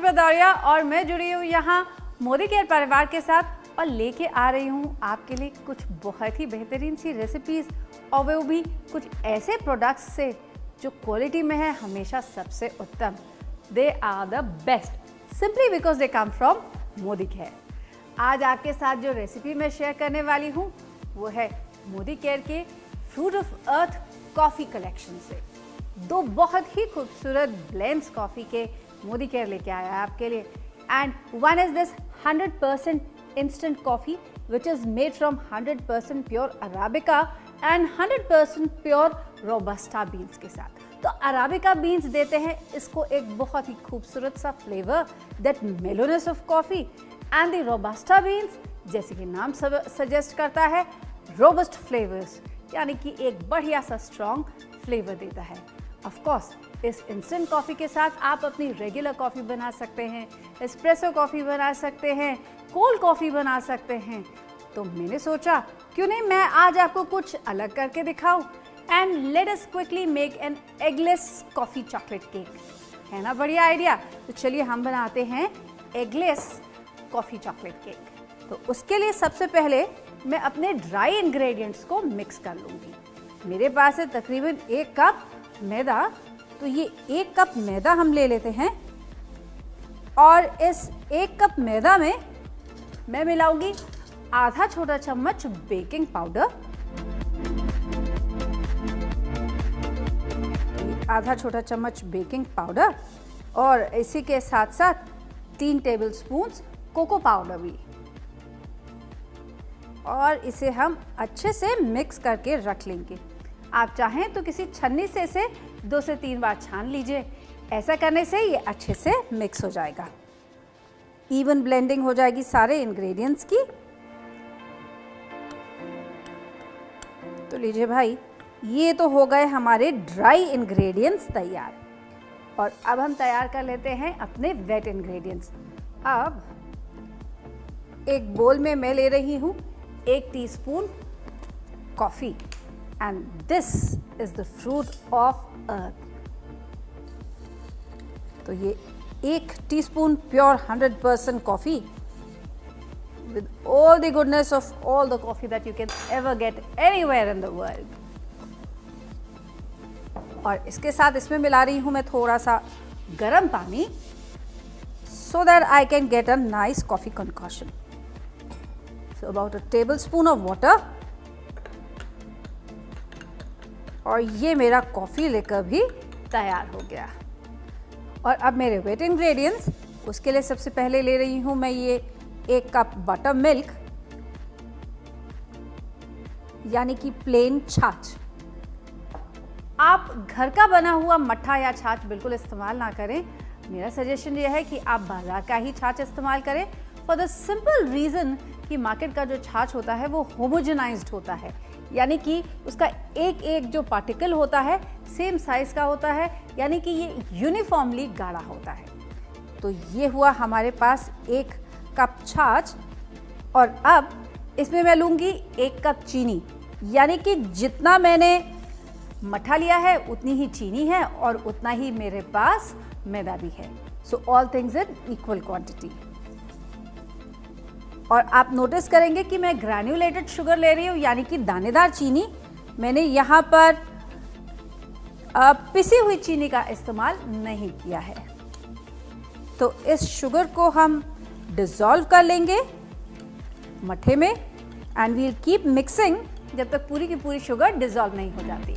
भदौरिया और मैं जुड़ी हूँ यहाँ मोदी केयर परिवार के साथ और लेके आ रही हूँ आपके लिए कुछ बहुत ही बेहतरीन सी रेसिपीज और वो भी कुछ ऐसे प्रोडक्ट्स से जो क्वालिटी में है हमेशा सबसे उत्तम। They are the best simply because they come from Modi care. आज आपके साथ जो रेसिपी मैं शेयर करने वाली हूँ वो है मोदी केयर के fruit of earth coffee collection से। दो बहुत ही खूबसूरत ब्लेंड्स कॉफ़ी के मोदी केयर लेके आया है आपके लिए। And one is this 100% instant coffee which is made from 100% pure arabica and 100% pure robusta beans के साथ। तो अराबिका बीन्स देते हैं इसको एक बहुत ही खूबसूरत सा flavour that mellowness of coffee and the robusta beans जैसे कि नाम सजेस्ट करता है रोबस्ट फ्लेवर्स यानी कि एक बढ़िया सा स्ट्रॉन्ग फ्लेवर देता है। ऑफ कोर्स इस इंस्टेंट कॉफ़ी के साथ आप अपनी रेगुलर कॉफ़ी बना सकते हैं, एस्प्रेसो कॉफ़ी बना सकते हैं, कोल्ड कॉफ़ी बना सकते हैं। तो मैंने सोचा क्यों नहीं मैं आज आपको कुछ अलग करके दिखाऊं। And let us quickly make an eggless coffee chocolate cake. है ना बढ़िया आइडिया। तो चलिए हम बनाते हैं एगलेस कॉफ़ी चॉकलेट केक। तो उसके लिए सबसे पहले मैं अपने ड्राई इंग्रेडिएंट्स को मिक्स कर लूँगी। मेरे पास है तकरीबन 1 कप मैदा। तो ये 1 कप मैदा हम ले लेते हैं और इस 1 कप मैदा में मैं मिलाऊंगी आधा छोटा चम्मच बेकिंग पाउडर, आधा छोटा चम्मच बेकिंग पाउडर और इसी के साथ साथ 3 टेबलस्पून कोको पाउडर भी। और इसे हम अच्छे से मिक्स करके रख लेंगे। आप चाहें तो किसी छन्नी से इसे 2 से 3 बार छान लीजिए। ऐसा करने से ये अच्छे से मिक्स हो जाएगा, इवन ब्लेंडिंग हो जाएगी सारे इंग्रेडिएंट्स की। तो लीजिए भाई, ये तो हो गए हमारे ड्राई इंग्रेडिएंट्स तैयार। और अब हम तैयार कर लेते हैं अपने वेट इंग्रेडिएंट्स। अब एक बोल में मैं ले रही हूँ 1 teaspoon coffee and this is the fruit of earth. तो ये 1 teaspoon pure 100% coffee with all the goodness of all the coffee that you can ever get anywhere in the world। और इसके साथ इसमें मिला रही हूँ मैं थोड़ा सा गर्म पानी so that I can get a nice coffee concoction। So about a tablespoon of water। और ये मेरा कॉफ़ी लेकर भी तैयार हो गया। और अब मेरे वेट इंग्रेडिएंट्स, उसके लिए सबसे पहले ले रही हूँ मैं ये 1 कप बटर मिल्क यानी कि प्लेन छाछ। आप घर का बना हुआ मट्ठा या छाछ बिल्कुल इस्तेमाल ना करें। मेरा सजेशन ये है कि आप बाजार का ही छाछ इस्तेमाल करें फॉर द सिंपल रीज़न कि मार्केट का जो छाछ होता है वो होमोजेनाइज्ड होता है, यानी कि उसका एक एक जो पार्टिकल होता है सेम साइज़ का होता है, यानी कि ये यूनिफॉर्मली गाढ़ा होता है। तो ये हुआ हमारे पास 1 कप छाछ। और अब इसमें मैं लूँगी 1 कप चीनी, यानी कि जितना मैंने मट्ठा लिया है उतनी ही चीनी है और उतना ही मेरे पास मैदा भी है। So all things in equal quantity. और आप नोटिस करेंगे कि मैं ग्रैन्युलेटेड शुगर ले रही हूँ, यानी कि दानेदार चीनी। मैंने यहाँ पर पिसी हुई चीनी का इस्तेमाल नहीं किया है। तो इस शुगर को हम डिज़ोल्व कर लेंगे मट्ठे में एंड वील कीप मिक्सिंग जब तक पूरी की पूरी शुगर डिज़ोल्व नहीं हो जाती।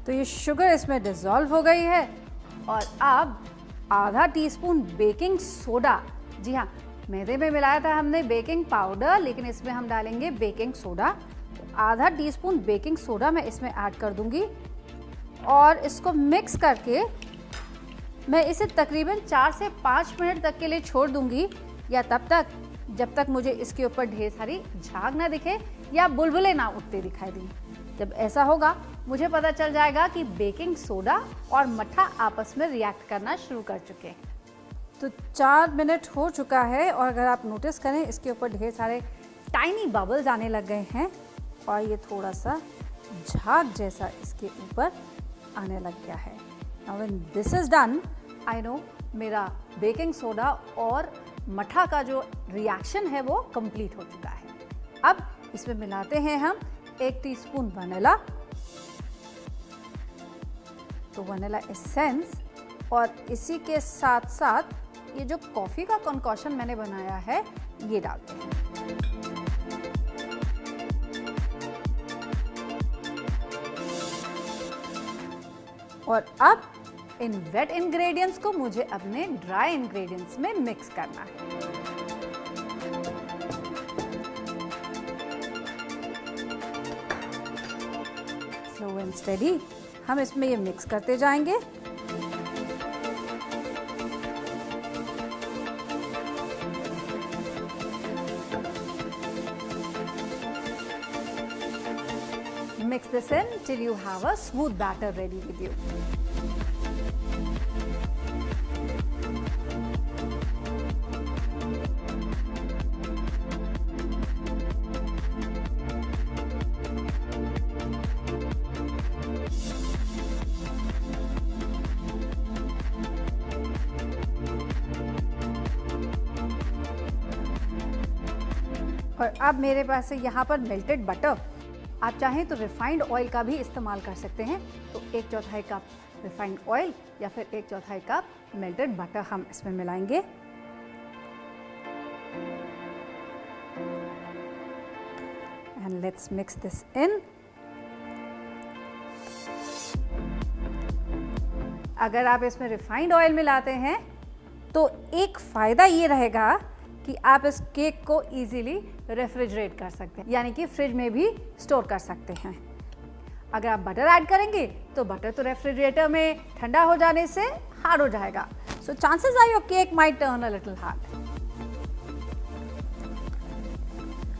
तो ये शुगर इसमें डिज़ोल्व हो गई है। और अब आधा टीस्पून बेकिंग सोडा। जी हाँ, मैदे में मिलाया था हमने बेकिंग पाउडर, लेकिन इसमें हम डालेंगे बेकिंग सोडा। तो आधा टीस्पून बेकिंग सोडा मैं इसमें ऐड कर दूंगी और इसको मिक्स करके मैं इसे तकरीबन 4 से 5 मिनट तक के लिए छोड़ दूंगी, या तब तक जब तक मुझे इसके ऊपर ढेर सारी झाग ना दिखे या बुलबुले ना उठते दिखाई दें। जब ऐसा होगा मुझे पता चल जाएगा कि बेकिंग सोडा और मट्ठा आपस में रिएक्ट करना शुरू कर चुके हैं। तो 4 मिनट हो चुका है और अगर आप नोटिस करें इसके ऊपर ढेर सारे टाइनी बबल्स आने लग गए हैं और ये थोड़ा सा झाग जैसा इसके ऊपर आने लग गया है। Now when this is done, I know मेरा बेकिंग सोडा और मठा का जो रिएक्शन है वो कंप्लीट हो चुका है। अब इसमें मिलाते हैं हम 1 टीस्पून वनीला, तो वनीला एसेंस, और इसी के साथ साथ ये जो कॉफ़ी का कॉन्कॉशन मैंने बनाया है ये डालते हैं। और अब इन वेट इंग्रेडिएंट्स को मुझे अपने ड्राई इंग्रेडिएंट्स में मिक्स करना है। स्लो एंड स्टेडी हम इसमें ये मिक्स करते जाएंगे। Mix this in till you have a smooth batter ready with you. और अब मेरे पास है यहाँ पर मेल्टेड बटर। आप चाहें तो रिफाइंड ऑयल का भी इस्तेमाल कर सकते हैं। तो 1/4 कप रिफाइंड ऑयल या फिर 1/4 कप मेल्टेड बटर हम इसमें मिलाएंगे। And let's mix this in. अगर आप इसमें रिफाइंड ऑयल मिलाते हैं तो एक फ़ायदा ये रहेगा कि आप इस केक को इजीली रेफ्रिजरेट कर सकते हैं, यानी कि फ्रिज में भी स्टोर कर सकते हैं। अगर आप बटर ऐड करेंगे तो बटर तो रेफ्रिजरेटर में ठंडा हो जाने से हार्ड हो जाएगा। So chances are your cake might turn a little hard.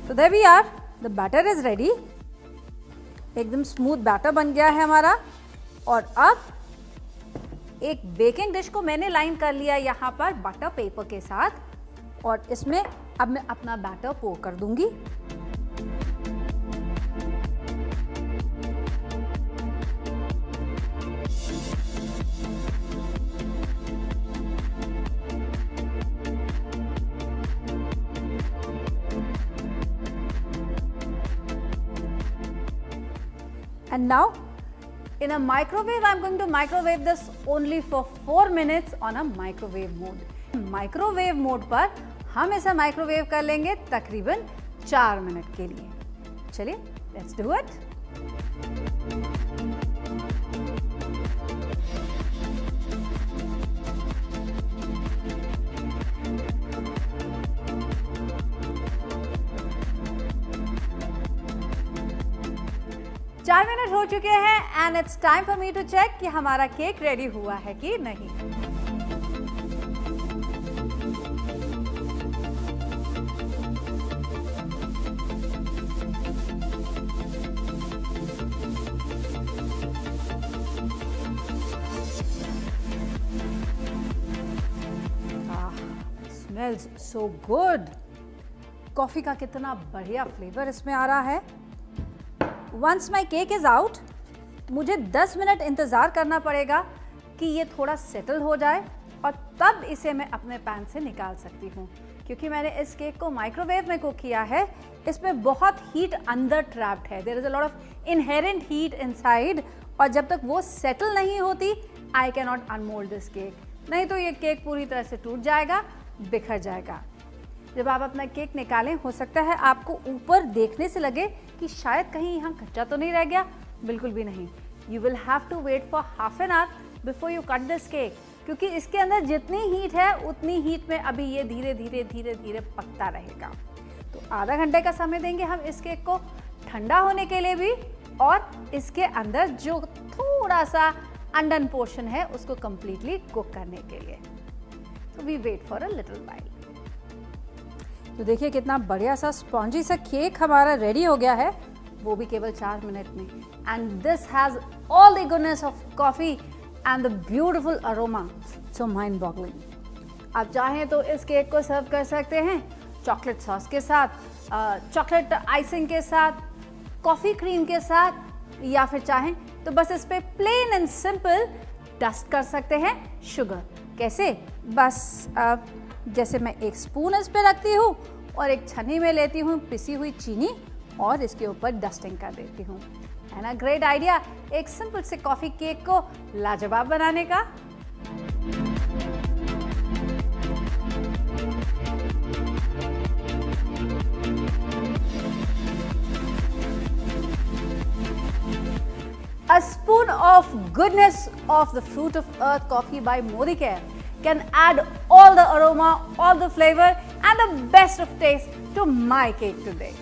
So there we are, the batter is ready. एकदम स्मूथ बैटर बन गया है हमारा। और अब एक बेकिंग डिश को मैंने लाइन कर लिया यहाँ पर बटर पेपर के साथ, और इसमें अब मैं अपना बैटर पोर कर दूंगी। And now in a microwave, I'm going to microwave this only for 4 minutes on a microwave mode. Microwave mode पर हम इसे माइक्रोवेव कर लेंगे तकरीबन 4 मिनट के लिए। चलिए लेट्स डू इट। चार मिनट हो चुके हैं and it's time for me to check कि हमारा केक रेडी हुआ है कि नहीं। Smells so good. कॉफी का कितना बढ़िया फ्लेवर इसमें आ रहा है। Once my cake is out, मुझे 10 मिनट इंतज़ार करना पड़ेगा कि ये थोड़ा सेटल हो जाए, और तब इसे मैं अपने पैन से निकाल सकती हूँ। क्योंकि मैंने इस केक को माइक्रोवेव में कुक किया है, इसमें बहुत हीट अंदर ट्रैप्ड है। There is a lot of inherent heat inside, और जब तक वो सेटल नहीं होती I can not unmould this cake. नहीं तो ये केक पूरी तरह से टूट जाएगा, बिखर जाएगा। जब आप अपना केक निकालें, हो सकता है आपको ऊपर देखने से लगे कि शायद कहीं यहाँ कच्चा तो नहीं रह गया। बिल्कुल भी नहीं। You will have to wait for half an hour before you cut this cake, क्योंकि इसके अंदर जितनी हीट है उतनी हीट में अभी ये धीरे धीरे धीरे धीरे पकता रहेगा। तो आधा घंटे का समय देंगे हम इस केक को ठंडा होने के लिए भी, और इसके अंदर जो थोड़ा सा अनडन पोर्शन है उसको कंप्लीटली कुक करने के लिए। तो we wait for a little while. तो देखिए कितना बढ़िया सा स्पॉन्जी सा केक हमारा रेडी हो गया है, वो भी केवल 4 मिनट में। And this has all the goodness of coffee and the beautiful aroma, so mind boggling. आप चाहें तो इस केक को सर्व कर सकते हैं चॉकलेट सॉस के साथ, चॉकलेट आइसिंग के साथ, कॉफ़ी क्रीम के साथ, या फिर चाहें तो बस इस पे प्लेन एंड सिंपल डस्ट कर सकते हैं शुगर। कैसे? बस जैसे मैं एक स्पून इस पे रखती हूँ और एक छन्नी में लेती हूँ पिसी हुई चीनी और इसके ऊपर डस्टिंग कर देती हूँ। है ना ग्रेट आइडिया एक सिंपल से कॉफी केक को लाजवाब बनाने का। A spoon of goodness of the fruit of earth coffee by Modicare can add all the aroma, all the flavor and the best of taste to my cake today.